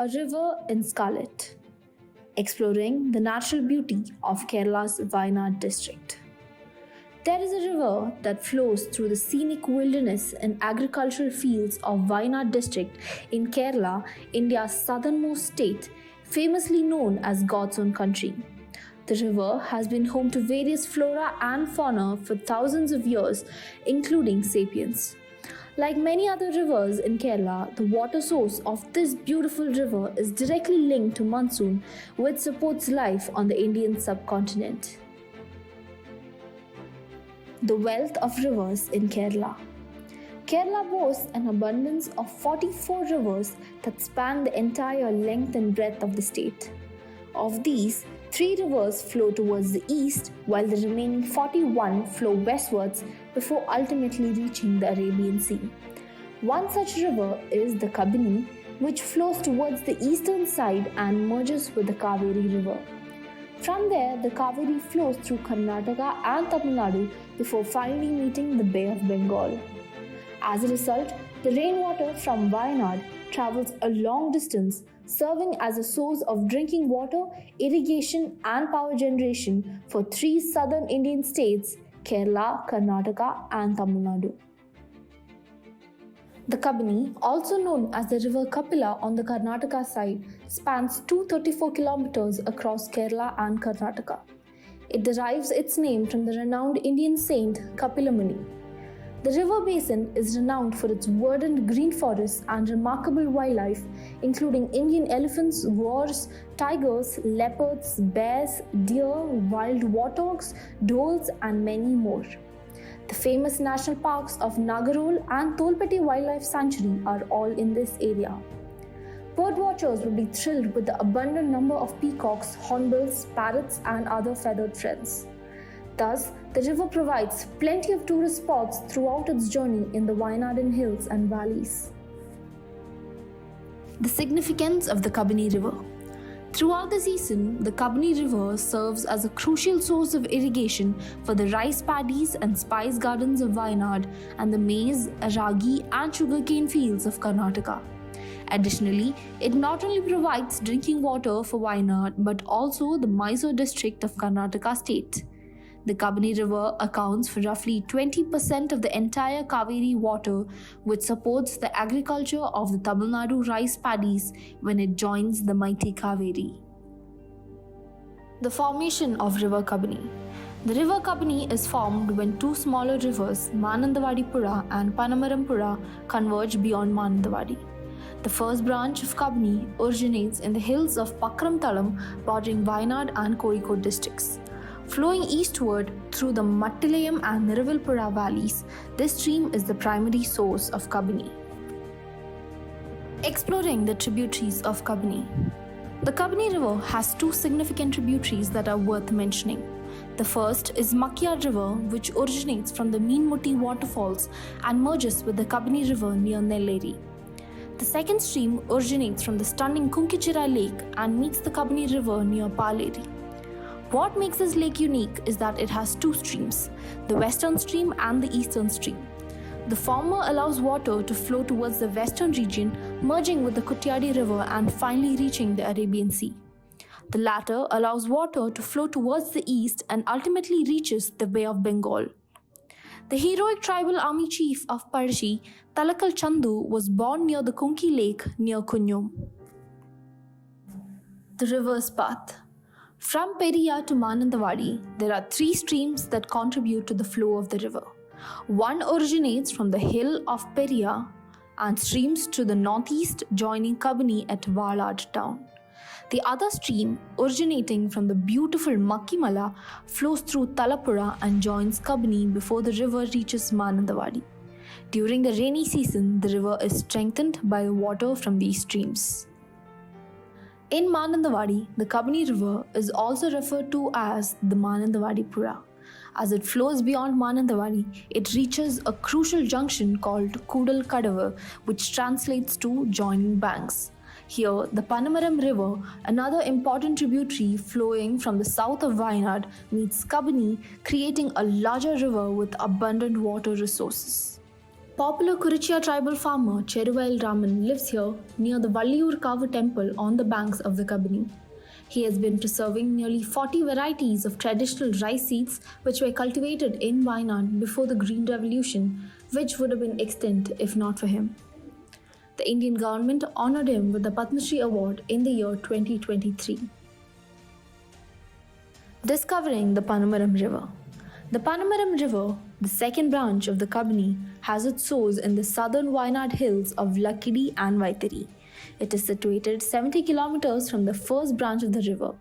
A river in scarlet, exploring the natural beauty of Kerala's Wayanad district. There is a river that flows through the scenic wilderness and agricultural fields of Wayanad district in Kerala, India's southernmost state, famously known as God's own country. The river has been home to various flora and fauna for thousands of years, including sapiens. Like many other rivers in Kerala, the water source of this beautiful river is directly linked to monsoon, which supports life on the Indian subcontinent. The wealth of rivers in Kerala. Kerala boasts an abundance of 44 rivers that span the entire length and breadth of the state. Of these, 3 rivers flow towards the east, while the remaining 41 flow westwards before ultimately reaching the Arabian Sea. One such river is the Kabini, which flows towards the eastern side and merges with the Kaveri River. From there, the Kaveri flows through Karnataka and Tamil Nadu before finally meeting the Bay of Bengal. As a result, the rainwater from Wayanad travels a long distance, serving as a source of drinking water, irrigation, and power generation for 3 southern Indian states: Kerala, Karnataka, and Tamil Nadu. The Kabini, also known as the river Kapila on the Karnataka side, spans 234 kilometers across Kerala and Karnataka. It derives its name from the renowned Indian saint Kapila Muni. The river basin is renowned for its verdant green forests and remarkable wildlife, including Indian elephants, boars, tigers, leopards, bears, deer, wild warthogs, dholes, and many more. The famous national parks of Nagarhole and Tolpeti Wildlife Sanctuary are all in this area. Birdwatchers will be thrilled with the abundant number of peacocks, hornbills, parrots, and other feathered friends. Thus, the river provides plenty of tourist spots throughout its journey in the Wayanadan hills and valleys. The significance of the Kabini River. Throughout the season, the Kabini River serves as a crucial source of irrigation for the rice paddies and spice gardens of Wayanad and the maize, ragi, and sugarcane fields of Karnataka. Additionally, it not only provides drinking water for Wayanad but also the Mysore district of Karnataka state. The Kabini River accounts for roughly 20% of the entire Kaveri water, which supports the agriculture of the Tamil Nadu rice paddies when it joins the mighty Kaveri. The formation of River Kabini. The River Kabini is formed when 2 smaller rivers, Manandavadi Pura and Panamaram Pura, converge beyond Manandavadi. The first branch of Kabini originates in the hills of Pakram Talam, bordering Wayanad and Kozhikode districts. Flowing eastward through the Mattilayam and Niravalpura valleys, this stream is the primary source of Kabini. Exploring the tributaries of Kabini. The Kabini River has 2 significant tributaries that are worth mentioning. The first is Makyar River, which originates from the Meenmutti waterfalls and merges with the Kabini River near Nelleri. The second stream originates from the stunning Kunkichira Lake and meets the Kabini River near Paleri. What makes this lake unique is that it has 2 streams, the western stream and the eastern stream. The former allows water to flow towards the western region, merging with the Kutyadi River and finally reaching the Arabian Sea. The latter allows water to flow towards the east and ultimately reaches the Bay of Bengal. The heroic tribal army chief of Parshi, Talakal Chandu, was born near the Kunki Lake near Kunyum. The river's path. From Periya to Manandavadi, there are 3 streams that contribute to the flow of the river. One originates from the hill of Periya and streams to the northeast, joining Kabini at Valad town. The other stream, originating from the beautiful Makkimala, flows through Talapura and joins Kabini before the river reaches Manandavadi. During the rainy season, the river is strengthened by the water from these streams. In Manandavadi, the Kabini River is also referred to as the Manandavadi Pura. As it flows beyond Manandavadi, it reaches a crucial junction called Kudal Kadava, which translates to joining banks. Here, the Panamaram River, another important tributary flowing from the south of Wayanad, meets Kabini, creating a larger river with abundant water resources. Popular Kurichya tribal farmer Cheruvail Raman lives here near the Valliyur Kavu temple on the banks of the Kabini. He has been preserving nearly 40 varieties of traditional rice seeds which were cultivated in Wayanad before the Green Revolution, which would have been extinct if not for him. The Indian government honoured him with the Padma Shri Award in the year 2023. Discovering the Panamaram River. The Panamaram River, the second branch of the Kabini, has its source in the southern Wayanad hills of Lakidi and Vaitiri. It is situated 70 kilometers from the first branch of the river.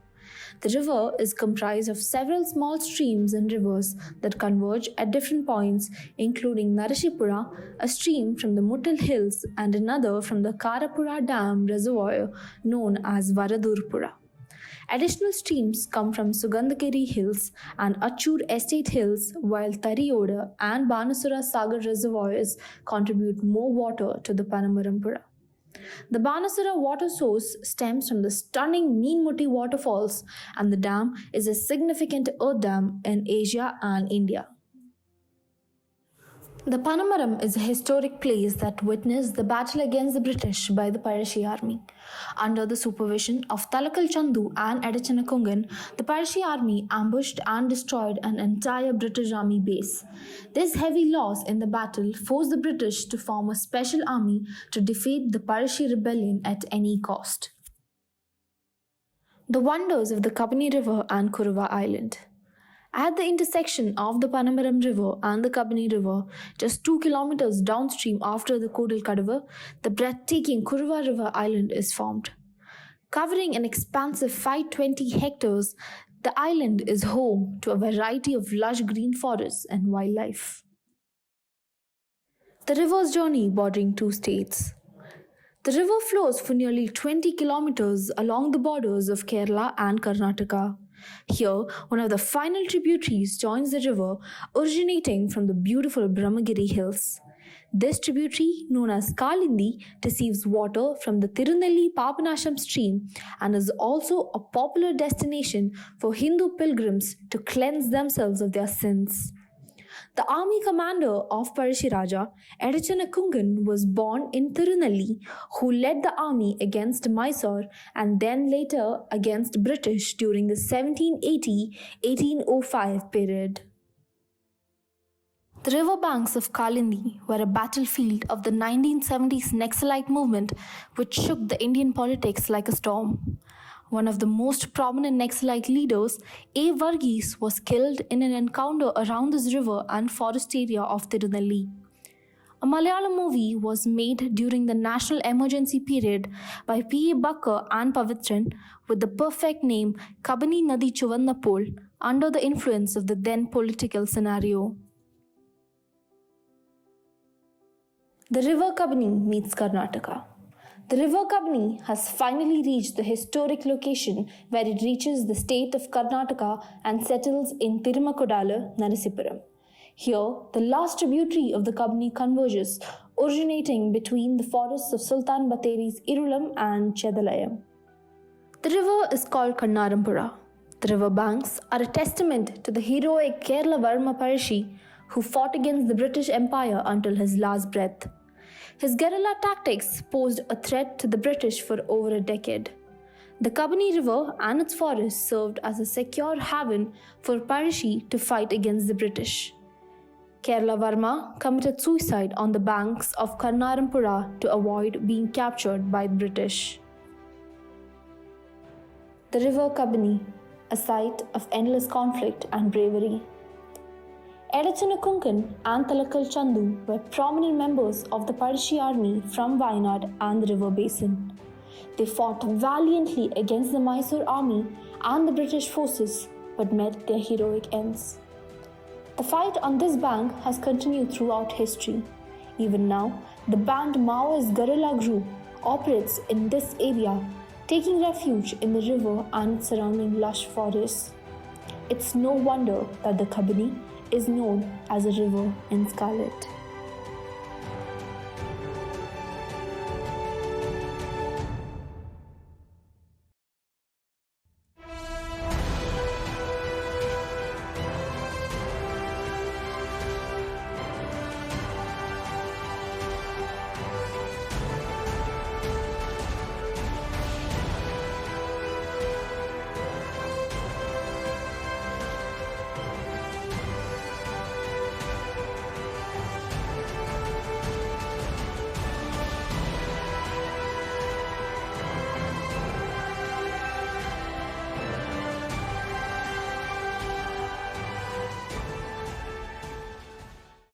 The river is comprised of several small streams and rivers that converge at different points, including Narashipura, a stream from the Muttal Hills, and another from the Karapura Dam reservoir known as Varadurpura. Additional streams come from Sugandhagiri Hills and Achur Estate Hills, while Tariyoda and Banasura Sagar reservoirs contribute more water to the Panamarampura. The Banasura water source stems from the stunning Meenmutti waterfalls, and the dam is a significant earth dam in Asia and India. The Panamaram is a historic place that witnessed the battle against the British by the Piracy Army. Under the supervision of Talakal Chandu and Edachanakungan, the Piracy Army ambushed and destroyed an entire British army base. This heavy loss in the battle forced the British to form a special army to defeat the Piracy rebellion at any cost. The wonders of the Kabini River and Kuruva Island. At the intersection of the Panamaram River and the Kabini River, just 2 kilometers downstream after the Kodal-Kadavu, the breathtaking Kuruva River Island is formed. Covering an expansive 520 hectares, the island is home to a variety of lush green forests and wildlife. The river's journey bordering 2 states. The river flows for nearly 20 kilometers along the borders of Kerala and Karnataka. Here, one of the final tributaries joins the river, originating from the beautiful Brahmagiri Hills. This tributary, known as Kalindi, receives water from the Tirunelli Papanasham stream and is also a popular destination for Hindu pilgrims to cleanse themselves of their sins. The army commander of Parashiraja, Edachanakungan, was born in Tirunelli, who led the army against Mysore and then later against British during the 1780-1805 period. The river banks of Kalindi were a battlefield of the 1970s Naxalite movement, which shook the Indian politics like a storm. One of the most prominent Naxalite leaders, A. Varghese, was killed in an encounter around this river and forest area of Tirunelli. A Malayalam movie was made during the national emergency period by P. A. Bakker and Pavitran with the perfect name Kabini Nadi Chuvannapol, under the influence of the then political scenario. The river Kabini meets Karnataka. The river Kabini has finally reached the historic location where it reaches the state of Karnataka and settles in Tirumakodala, Narasipuram. Here, the last tributary of the Kabini converges, originating between the forests of Sultan Batteri's Irulam and Chedalayam. The river is called Kannarampura. The river banks are a testament to the heroic Kerala Varma Parishi, who fought against the British Empire until his last breath. His guerrilla tactics posed a threat to the British for over a decade. The Kabini River and its forests served as a secure haven for Parishi to fight against the British. Kerala Varma committed suicide on the banks of Kannarampura to avoid being captured by the British. The river Kabini, a site of endless conflict and bravery. Edachanakunkan and Talakal Chandu were prominent members of the Parishi army from Wayanad and the river basin. They fought valiantly against the Mysore army and the British forces, but met their heroic ends. The fight on this bank has continued throughout history. Even now, the banned Maoist guerrilla group operates in this area, taking refuge in the river and its surrounding lush forests. It's no wonder that the Kabini is known as a river in scarlet.